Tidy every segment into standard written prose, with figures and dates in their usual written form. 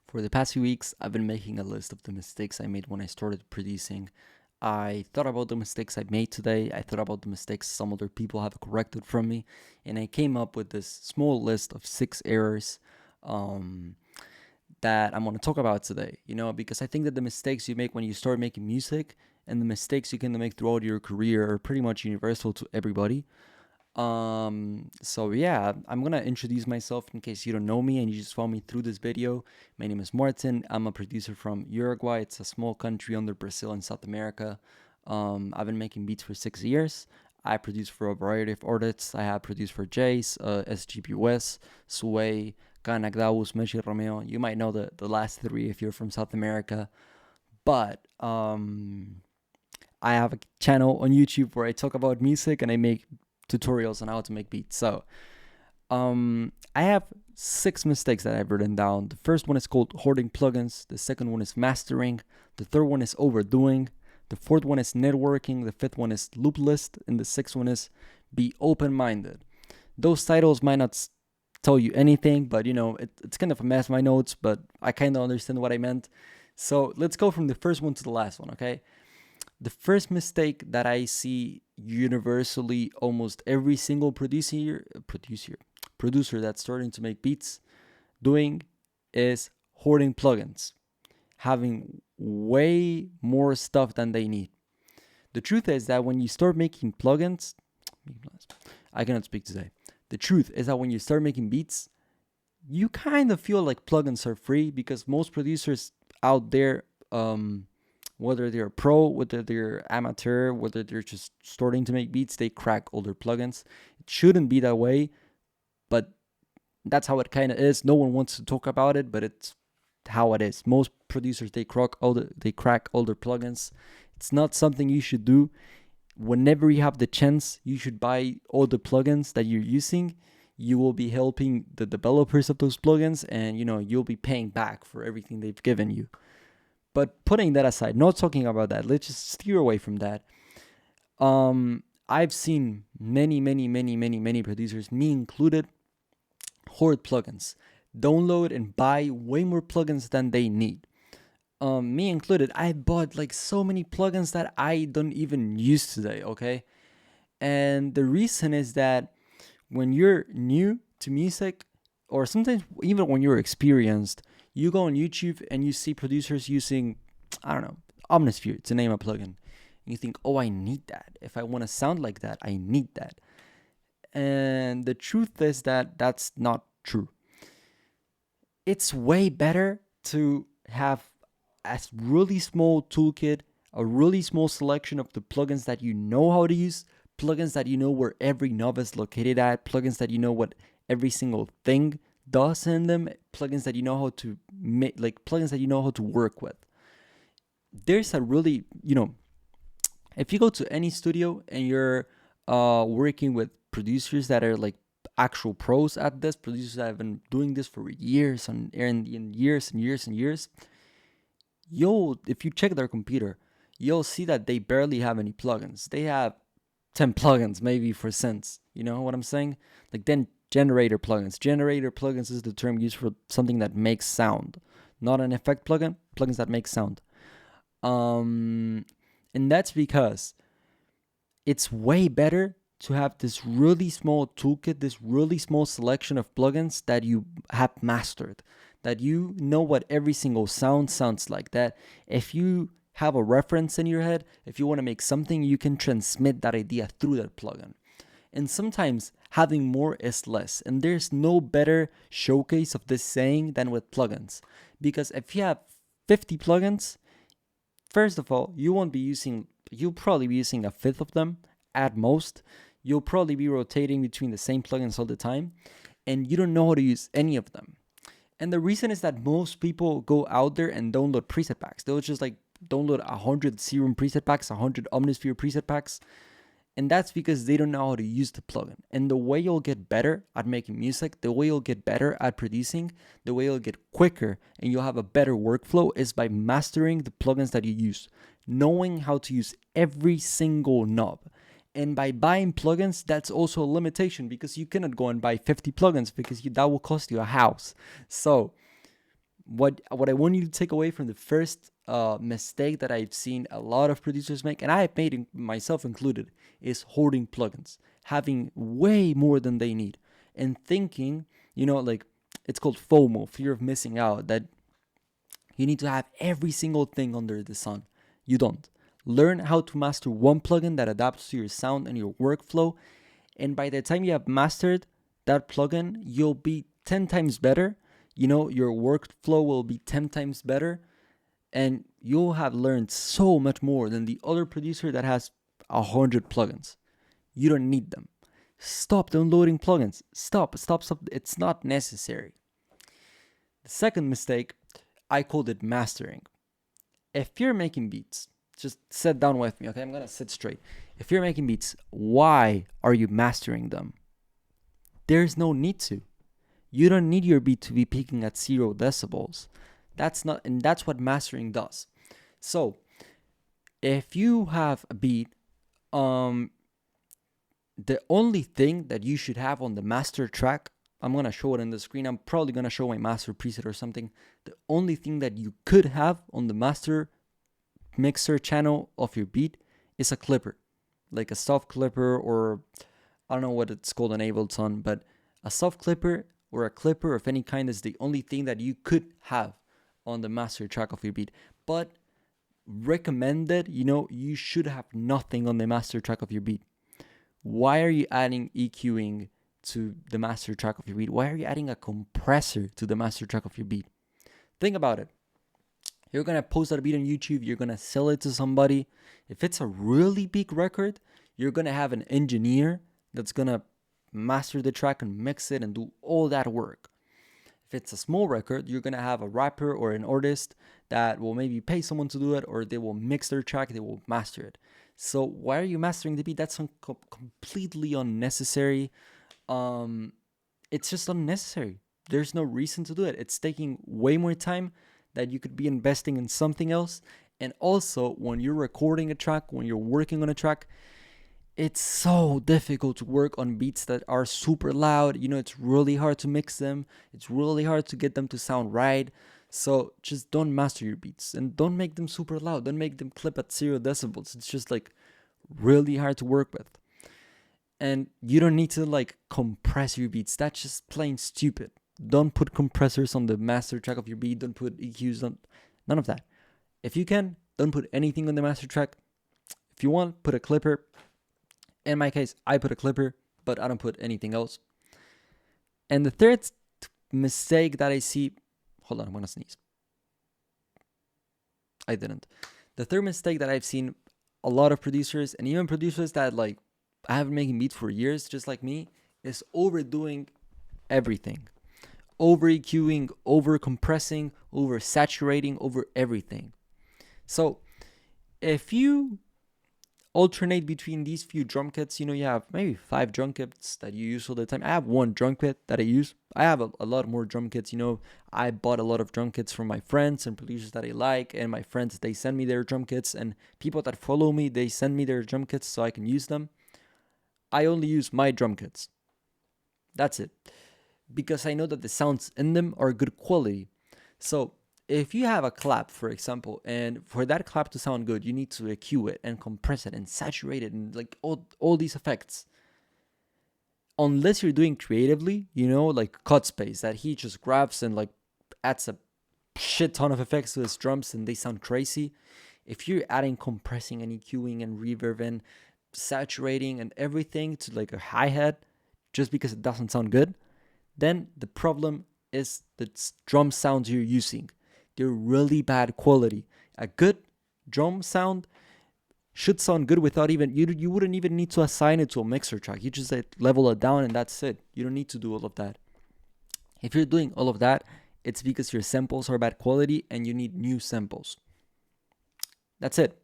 For the past few weeks, I've been making a list of the mistakes I made when I started producing. I thought about the mistakes I made today. I thought about the mistakes some other people have corrected from me. And I came up with this small list of 6 errors that I'm going to talk about today. Because I think that the mistakes you make when you start making music and the mistakes you can make throughout your career are pretty much universal to everybody. So yeah, I'm gonna introduce myself in case you don't know me and you just found me through this video. My name is Martin. I'm a producer from Uruguay. It's a small country under Brazil and South America. I've been making beats for 6 years. I produce for a variety of artists. I have produced for Jace, SGPUS, Sway, Kanagdawus, Meshi Romeo. You might know the last three if you're from South America. But I have a channel on YouTube where I talk about music and I make tutorials on how to make beats. So I have 6 mistakes that I've written down. The first one is called Hoarding Plugins. The second one is Mastering. The third one is Overdoing. The fourth one is Networking. The fifth one is Loop List. And the sixth one is Be Open-Minded. Those titles might not tell you anything, but it's kind of a mess, my notes, but I kind of understand what I meant. So let's go from the first one to the last one, okay? The first mistake that I see universally almost every single producer that's starting to make beats doing is hoarding plugins, having way more stuff than they need. The truth is that when you start making plugins, I cannot speak today. The truth is that when you start making beats, you kind of feel like plugins are free because most producers out there, whether they're pro, whether they're amateur, whether they're just starting to make beats, they crack older plugins. It shouldn't be that way, but that's how it kind of is. No one wants to talk about it, but it's how it is. Most producers, they crack older plugins. It's not something you should do. Whenever you have the chance, you should buy all the plugins that you're using. You will be helping the developers of those plugins, and you'll be paying back for everything they've given you. But putting that aside, not talking about that, let's just steer away from that. I've seen many producers, me included, hoard plugins, download and buy way more plugins than they need. Me included, I bought like so many plugins that I don't even use today, okay? And the reason is that when you're new to music, or sometimes even when you're experienced, you go on YouTube and you see producers using, I don't know, Omnisphere to name a plugin. And you think, oh, I need that. If I want to sound like that, I need that. And the truth is that that's not true. It's way better to have a really small toolkit, a really small selection of the plugins that you know how to use, plugins that you know where every knob is located at, plugins that you know what every single thing does in them, plugins that you know how to make, like plugins that you know how to work with. There's a really, if you go to any studio and you're working with producers that are like actual pros at this, producers that have been doing this for years and years, if you check their computer, you'll see that they barely have any plugins. They have 10 plugins maybe for synths. You know what I'm saying? Like then generator plugins. Generator plugins is the term used for something that makes sound, not an effect plugin. Plugins that make sound. And that's because it's way better to have this really small toolkit, this really small selection of plugins that you have mastered, that you know what every single sound sounds like, that if you have a reference in your head, if you want to make something, you can transmit that idea through that plugin. And sometimes having more is less. And there's no better showcase of this saying than with plugins. Because if you have 50 plugins, first of all, you'll probably be using a fifth of them at most. You'll probably be rotating between the same plugins all the time. And you don't know how to use any of them. And the reason is that most people go out there and download preset packs. They'll just like download 100 Serum preset packs, 100 Omnisphere preset packs. And that's because they don't know how to use the plugin. And the way you'll get better at making music, the way you'll get better at producing, the way you'll get quicker and you'll have a better workflow is by mastering the plugins that you use, knowing how to use every single knob. And by buying plugins, that's also a limitation because you cannot go and buy 50 plugins because that will cost you a house. So what I want you to take away from the first mistake that I've seen a lot of producers make, and I have made myself included, is hoarding plugins, having way more than they need, and thinking, like, it's called FOMO, fear of missing out, that you need to have every single thing under the sun. You don't. Learn how to master one plugin that adapts to your sound and your workflow, and by the time you have mastered that plugin, you'll be 10 times better. Your workflow will be 10 times better, and you'll have learned so much more than the other producer that has 100 plugins. You don't need them. Stop downloading plugins. Stop. It's not necessary. The second mistake, I called it mastering. If you're making beats, just sit down with me, okay? I'm gonna sit straight. If you're making beats, why are you mastering them? There's no need to. You don't need your beat to be peaking at 0 decibels. That's what mastering does. So, if you have a beat, the only thing that you should have on the master track, I'm gonna show it on the screen. I'm probably gonna show my master preset or something. The only thing that you could have on the master mixer channel of your beat is a clipper, like a soft clipper, or I don't know what it's called on Ableton, but a soft clipper or a clipper of any kind is the only thing that you could have on the master track of your beat. But recommended, you should have nothing on the master track of your beat. Why are you adding EQing to the master track of your beat? Why are you adding a compressor to the master track of your beat? Think about it. You're going to post that beat on YouTube. You're going to sell it to somebody. If it's a really big record, you're going to have an engineer that's going to master the track and mix it and do all that work. If it's a small record, you're going to have a rapper or an artist that will maybe pay someone to do it, or they will mix their track, they will master it. So why are you mastering the beat? That's completely unnecessary. It's just unnecessary. There's no reason to do it. It's taking way more time that you could be investing in something else. And also, when you're recording a track, when you're working on a track, it's so difficult to work on beats that are super loud. It's really hard to mix them. It's really hard to get them to sound right. So just don't master your beats, and don't make them super loud. Don't make them clip at 0 decibels. It's just like really hard to work with. And you don't need to compress your beats. That's just plain stupid. Don't put compressors on the master track of your beat. Don't put EQs on. None of that. If you can, don't put anything on the master track. If you want, put a clipper. In my case, I put a clipper, but I don't put anything else. And the third mistake that I see, hold on, I'm gonna sneeze. I didn't. The third mistake that I've seen a lot of producers, and even producers that I have been making beats for years, just like me, is overdoing everything. Over EQing, over compressing, over saturating, over everything. So if you alternate between these few drum kits, you have maybe 5 drum kits that you use all the time. I have one drum kit that I use. I have a lot more drum kits. I bought a lot of drum kits from my friends and producers that I like, and my friends, they send me their drum kits, and people that follow me, they send me their drum kits so I can use them. I only use my drum kits. That's it. Because I know that the sounds in them are good quality. So if you have a clap, for example, and for that clap to sound good, you need to EQ it and compress it and saturate it and all these effects. Unless you're doing creatively, like cut space, that he just grabs and adds a shit ton of effects to his drums and they sound crazy. If you're adding compressing and EQing and reverb and saturating and everything to a hi-hat just because it doesn't sound good, then the problem is the drum sounds you're using. They're really bad quality. A good drum sound should sound good without even, you wouldn't even need to assign it to a mixer track. You just level it down and that's it. You don't need to do all of that. If you're doing all of that, it's because your samples are bad quality and you need new samples. That's it.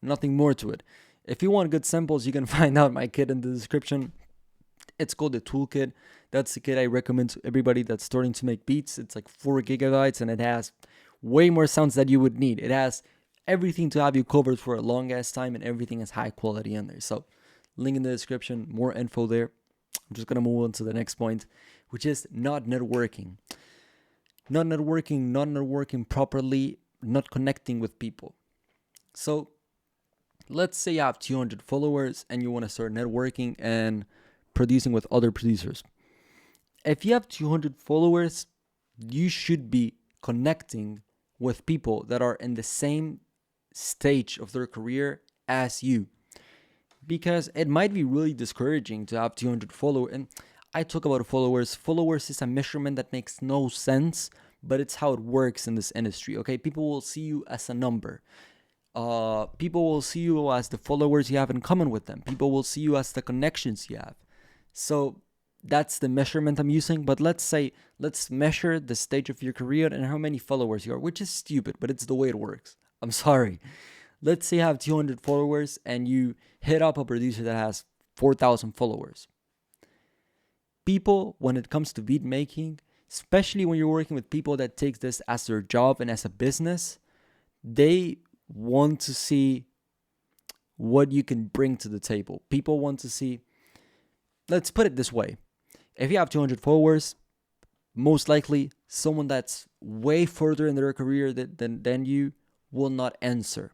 Nothing more to it. If you want good samples, you can find out my kit in the description. It's called the Toolkit. That's the kit I recommend to everybody that's starting to make beats. It's 4 gigabytes and it has way more sounds that you would need. It has everything to have you covered for a long ass time, and everything is high quality in there. So link in the description, more info there. I'm just going to move on to the next point, which is not networking. not networking properly, not connecting with people. So let's say you have 200 followers and you want to start networking and producing with other producers. If you have 200 followers, you should be connecting with people that are in the same stage of their career as you, because it might be really discouraging to have 200 followers. And I talk about followers is a measurement that makes no sense, but it's how it works in this industry. Okay, people will see you as a number. People will see you as the followers you have in common with them. People will see you as the connections you have. So that's the measurement I'm using. But let's measure the stage of your career and how many followers you are, which is stupid, but it's the way it works. I'm sorry. Let's say you have 200 followers and you hit up a producer that has 4,000 followers. People, when it comes to beat making, especially when you're working with people that takes this as their job and as a business, they want to see what you can bring to the table. People want to see, let's put it this way. If you have 200 followers, most likely someone that's way further in their career than you will not answer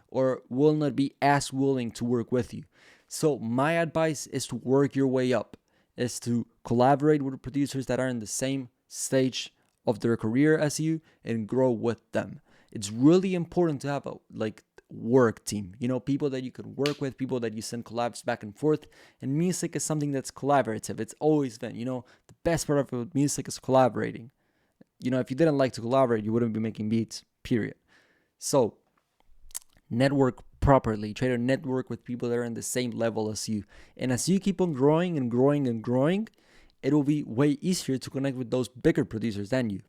or will not be as willing to work with you. So my advice is to work your way up, is to collaborate with producers that are in the same stage of their career as you and grow with them. It's really important to have a work team, people that you could work with, people that you send collabs back and forth. And music is something that's collaborative. It's always been, the best part of music is collaborating. If you didn't like to collaborate, you wouldn't be making beats, period. So network properly. Try to network with people that are in the same level as you. And as you keep on growing and growing and growing, it will be way easier to connect with those bigger producers than you.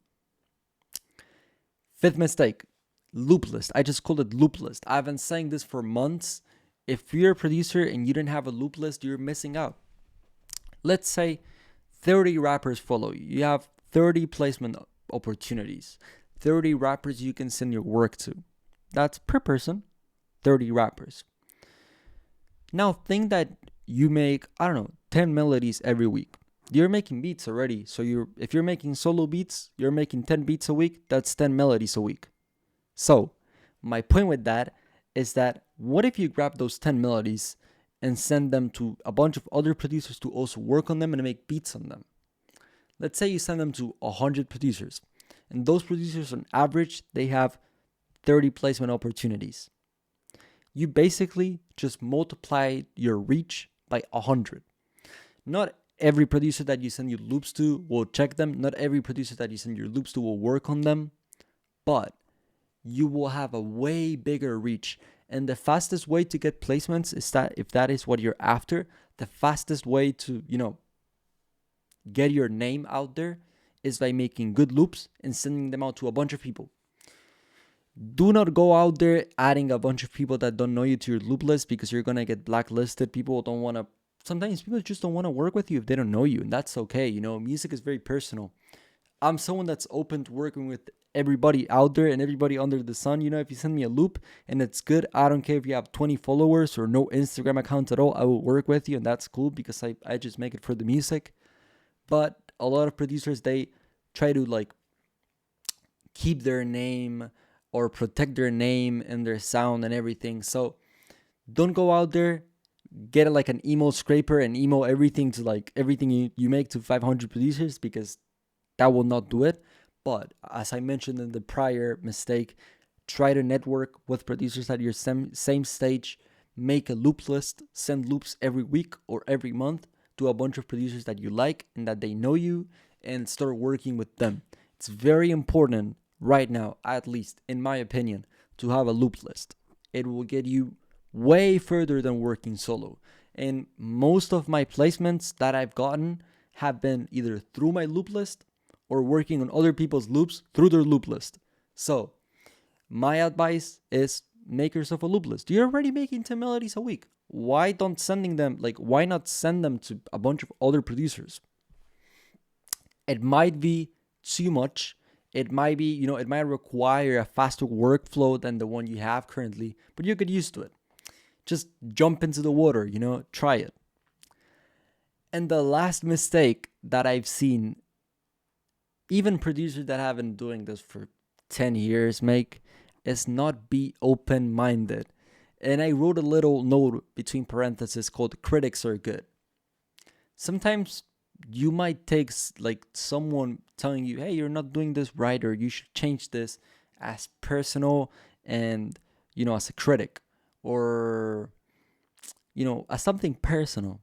Fifth mistake, loop list. I just called it loop list. I've been saying this for months. If you're a producer and you don't have a loop list, you're missing out. Let's say 30 rappers follow you. You have 30 placement opportunities. 30 rappers you can send your work to. That's per person, 30 rappers. Now think that you make, 10 melodies every week. You're making beats already. So if you're making solo beats, you're making 10 beats a week. That's 10 melodies a week. So my point with that is that what if you grab those 10 melodies and send them to a bunch of other producers to also work on them and make beats on them? Let's say you send them to 100 producers. And those producers, on average, they have 30 placement opportunities. You basically just multiply your reach by 100. Not every producer that you send your loops to will check them. Not every producer that you send your loops to will work on them. But you will have a way bigger reach. And the fastest way to get placements is that, if that is what you're after, the fastest way to, get your name out there is by making good loops and sending them out to a bunch of people. Do not go out there adding a bunch of people that don't know you to your loop list, because you're going to get blacklisted. Sometimes people just don't want to work with you if they don't know you, and that's okay. Music is very personal. I'm someone that's open to working with everybody out there and everybody under the sun. If you send me a loop and it's good, I don't care if you have 20 followers or no Instagram account at all, I will work with you, and that's cool because I just make it for the music. But a lot of producers, they try to keep their name or protect their name and their sound and everything. So don't go out there, get an email scraper and email everything to everything you make to 500 producers, because that will not do it. But as I mentioned in the prior mistake, try to network with producers at your same stage. Make a loop list, send loops every week or every month to a bunch of producers that you like and that they know you, and start working with them. It's very important right now, at least in my opinion, to have a loop list. It will get you way further than working solo. And most of my placements that I've gotten have been either through my loop list or working on other people's loops through their loop list. So my advice is make yourself a loop list. You're already making 10 melodies a week. Why not send them to a bunch of other producers? It might be too much. It might be, it might require a faster workflow than the one you have currently, but you get used to it. Just jump into the water, try it. And the last mistake that I've seen even producers that have been doing this for 10 years make, is not be open-minded. And I wrote a little note between parentheses called critics are good. Sometimes you might take like someone telling you, hey, you're not doing this right, or you should change this, as personal, and as a critic, or as something personal.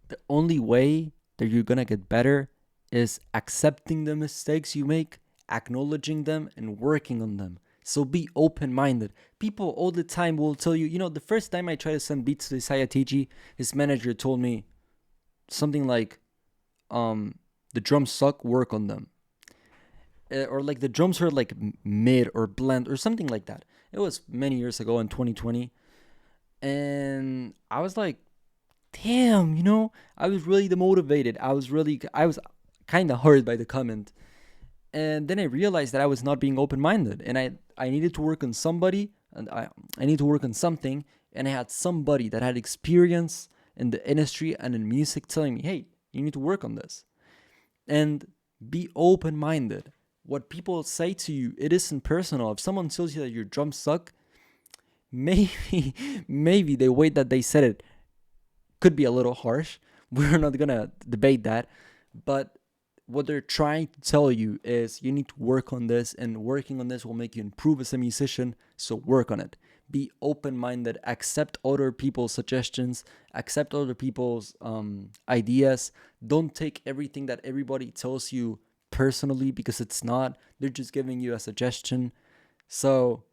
The only way that you're gonna get better is accepting the mistakes you make, acknowledging them, and working on them. So be open-minded. People all the time will tell you, the first time I tried to send beats to Isaiah TG, his manager told me something like, the drums suck, work on them. Or like the drums are like mid or blend or something like that. It was many years ago in 2020. And I was like, damn, I was really demotivated. I was kind of hurt by the comment. And then I realized that I was not being open-minded, and I needed to work on somebody, and I need to work on something, and I had somebody that had experience in the industry and in music telling me, hey, you need to work on this. And be open-minded. What people say to you, it isn't personal. If someone tells you that your drums suck, maybe the way that they said it could be a little harsh. We're not gonna debate that, but what they're trying to tell you is you need to work on this, and working on this will make you improve as a musician, so work on it. Be open-minded, accept other people's suggestions, accept other people's ideas. Don't take everything that everybody tells you personally, because it's not. They're just giving you a suggestion. So,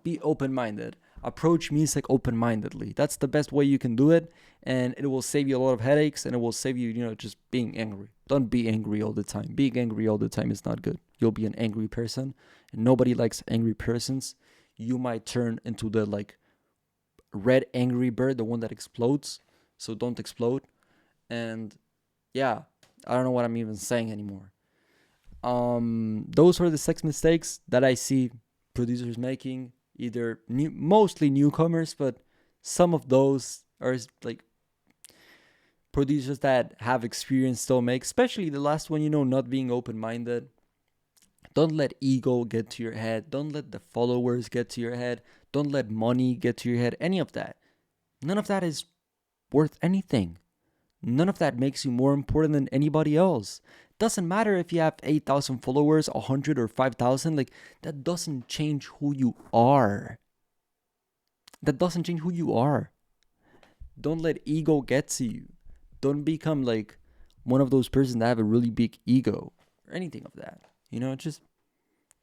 be open-minded. Approach music open-mindedly. That's the best way you can do it, and it will save you a lot of headaches, and it will save you, just being angry. Don't be angry all the time. Being angry all the time is not good. You'll be an angry person, and nobody likes angry persons. You might turn into the red angry bird, the one that explodes. So don't explode. And yeah, I don't know what I'm even saying anymore. Those are the 6 mistakes that I see producers making. Either mostly newcomers, but some of those are like producers that have experience still make, especially the last one, not being open-minded. Don't let ego get to your head. Don't let the followers get to your head. Don't let money get to your head. Any of that. None of that is worth anything. None of that makes you more important than anybody else. Doesn't matter if you have 8,000 followers, 100 or 5,000. That doesn't change who you are. That doesn't change who you are. Don't let ego get to you. Don't become one of those persons that have a really big ego or anything of that. Just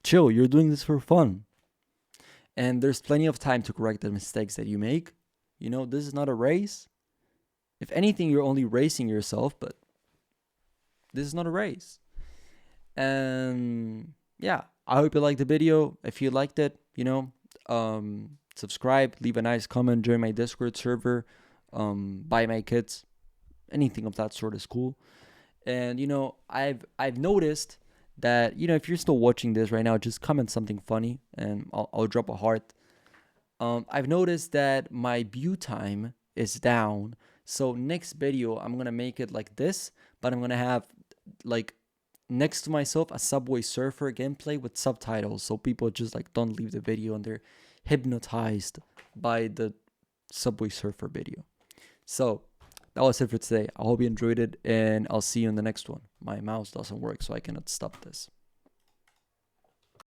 chill. You're doing this for fun. And there's plenty of time to correct the mistakes that you make. This is not a race. If anything, you're only racing yourself, but this is not a race. And yeah, I hope you liked the video. If you liked it, subscribe, leave a nice comment, join my Discord server, buy my kits. Anything of that sort is cool. And I've noticed that if you're still watching this right now, just comment something funny and I'll drop a heart. I've noticed that my view time is down. So next video I'm gonna make it like this, but I'm gonna have next to myself a Subway Surfer gameplay with subtitles, so people just don't leave the video and they're hypnotized by the Subway Surfer video. So that was it for today. I hope you enjoyed it, and I'll see you in the next one. My mouse doesn't work, so I cannot stop this.